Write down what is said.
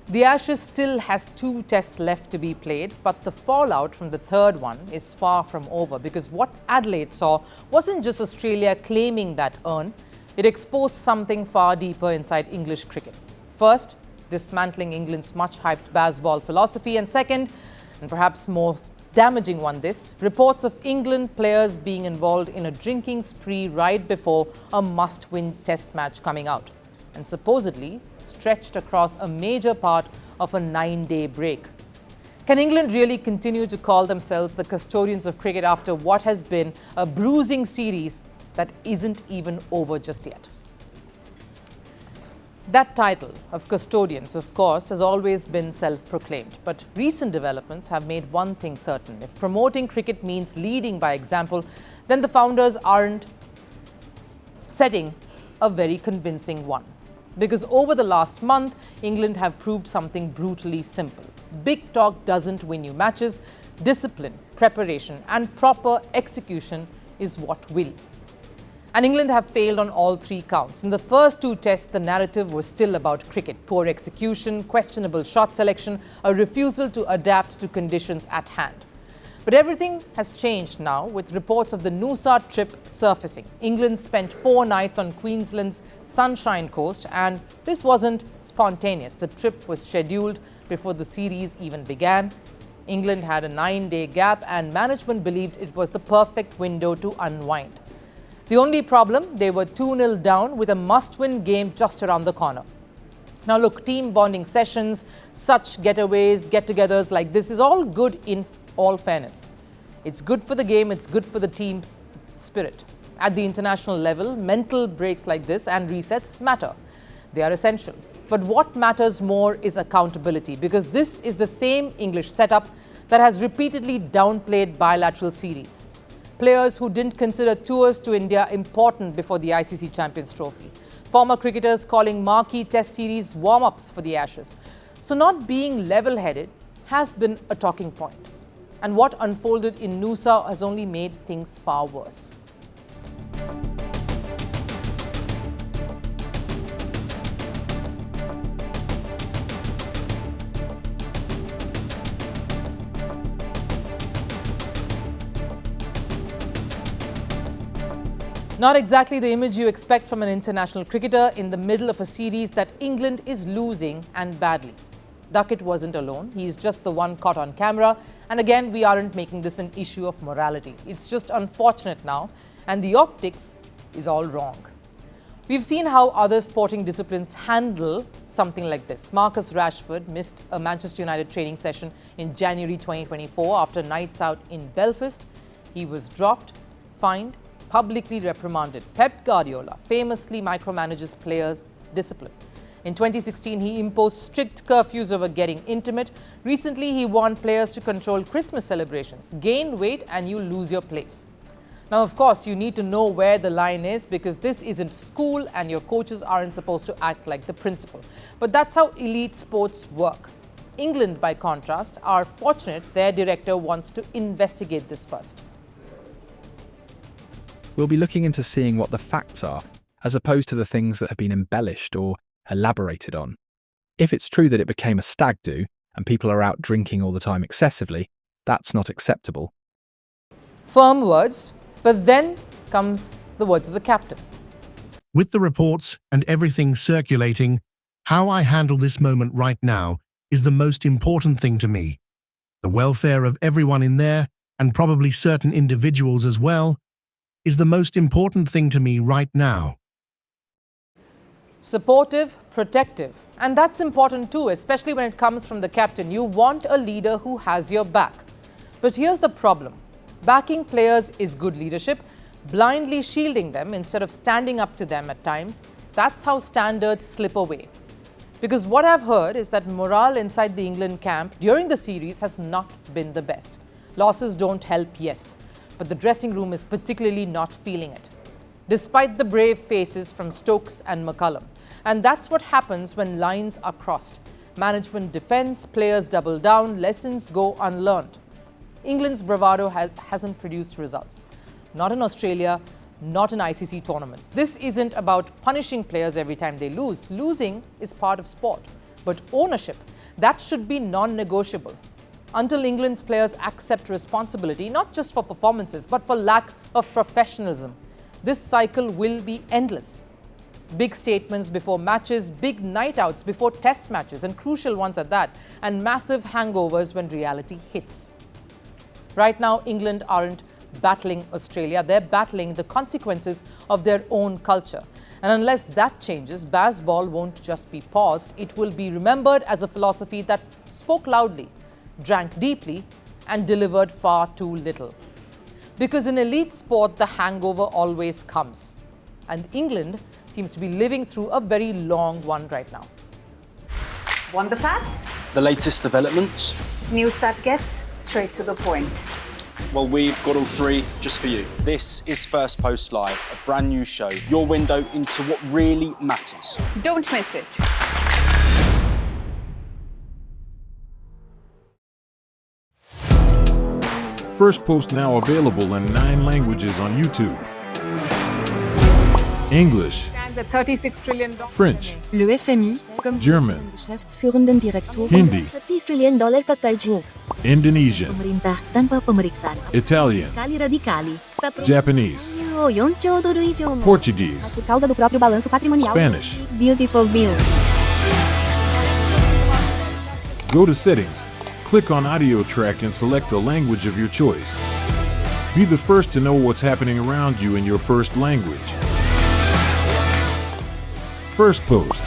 The Ashes still has 2 tests left to be played, but the fallout from the third one is far from over, because what Adelaide saw wasn't just Australia claiming that urn, it exposed something far deeper inside English cricket. First, dismantling England's much-hyped Bazball philosophy, and second, and perhaps most damaging one, reports of England players being involved in a drinking spree right before a must-win test match coming out, and supposedly stretched across a major part of a 9-day break. Can England really continue to call themselves the custodians of cricket after what has been a bruising series that isn't even over just yet? That title of custodians, of course, has always been self-proclaimed, but recent developments have made one thing certain. If promoting cricket means leading by example, then the founders aren't setting a very convincing one. Because over the last month, England have proved something brutally simple. Big talk doesn't win you matches. Discipline, preparation and proper execution is what will. And England have failed on all 3 counts. In the first 2 tests, the narrative was still about cricket. Poor execution, questionable shot selection, a refusal to adapt to conditions at hand. But everything has changed now with reports of the Noosa trip surfacing. England spent 4 nights on Queensland's Sunshine Coast, and this wasn't spontaneous. The trip was scheduled before the series even began. England had a 9-day gap, and management believed it was the perfect window to unwind. The only problem, they were 2-0 down with a must-win game just around the corner. Now look, team bonding sessions, such getaways, get-togethers like this is all good in all fairness. It's good for the game, it's good for the team's spirit. At the international level, mental breaks like this and resets matter. They are essential. But what matters more is accountability, because this is the same English setup that has repeatedly downplayed bilateral series. Players who didn't consider tours to India important before the ICC Champions Trophy. Former cricketers calling marquee test series warm-ups for the Ashes. So not being level-headed has been a talking point. And what unfolded in Noosa has only made things far worse. Not exactly the image you expect from an international cricketer in the middle of a series that England is losing, and badly. Duckett wasn't alone. He's just the one caught on camera. And again, we aren't making this an issue of morality. It's just unfortunate now, and the optics is all wrong. We've seen how other sporting disciplines handle something like this. Marcus Rashford missed a Manchester United training session in January 2024 after nights out in Belfast. He was dropped, fined, publicly reprimanded. Pep Guardiola famously micromanages players' discipline. In 2016, he imposed strict curfews over getting intimate. Recently, he warned players to control Christmas celebrations. Gain weight and you lose your place. Now, of course, you need to know where the line is, because this isn't school and your coaches aren't supposed to act like the principal. But that's how elite sports work. England, by contrast, are fortunate their director wants to investigate this first. We'll be looking into seeing what the facts are, as opposed to the things that have been embellished or elaborated on. If it's true that it became a stag do and people are out drinking all the time excessively, that's not acceptable. Firm words, but then comes the words of the captain. With the reports and everything circulating, how I handle this moment right now is the most important thing to me. The welfare of everyone in there, and probably certain individuals as well, is the most important thing to me right now. Supportive, protective. And that's important too, especially when it comes from the captain. You want a leader who has your back. But here's the problem. Backing players is good leadership. Blindly shielding them instead of standing up to them at times, that's how standards slip away. Because what I've heard is that morale inside the England camp during the series has not been the best. Losses don't help, yes, but the dressing room is particularly not feeling it, despite the brave faces from Stokes and McCullum. And that's what happens when lines are crossed. Management defends, players double down, lessons go unlearned. England's bravado hasn't produced results. Not in Australia, not in ICC tournaments. This isn't about punishing players every time they lose. Losing is part of sport. But ownership, That should be non-negotiable until England's players accept responsibility, not just for performances, but for lack of professionalism. This cycle will be endless. Big statements before matches, big night outs before test matches, and crucial ones at that, and massive hangovers when reality hits. Right now, England aren't battling Australia, they're battling the consequences of their own culture. And unless that changes, Bazball won't just be paused, it will be remembered as a philosophy that spoke loudly, drank deeply, and delivered far too little. Because in elite sport, the hangover always comes. And England seems to be living through a very long one right now. Want the facts? The latest developments? News that gets straight to the point. Well, we've got all three just for you. This is Firstpost Live, a brand new show, your window into what really matters. Don't miss it. Firstpost now available in 9 languages on YouTube. English, Stands at $36 trillion. French, Le FMI, comme German, Geschäftsführenden Direktor, Hindi, $30 trillion ka-charge mo. Indonesian, Pemerintah tanpa pemeriksaan. Italian, Skali radikali. Japanese, $1 trilhão idioma. Portuguese, Por causa do próprio balanço patrimonial. Spanish. Beautiful bill. Go to Settings, click on Audio Track and select a language of your choice. Be the first to know what's happening around you in your first language. Firstpost.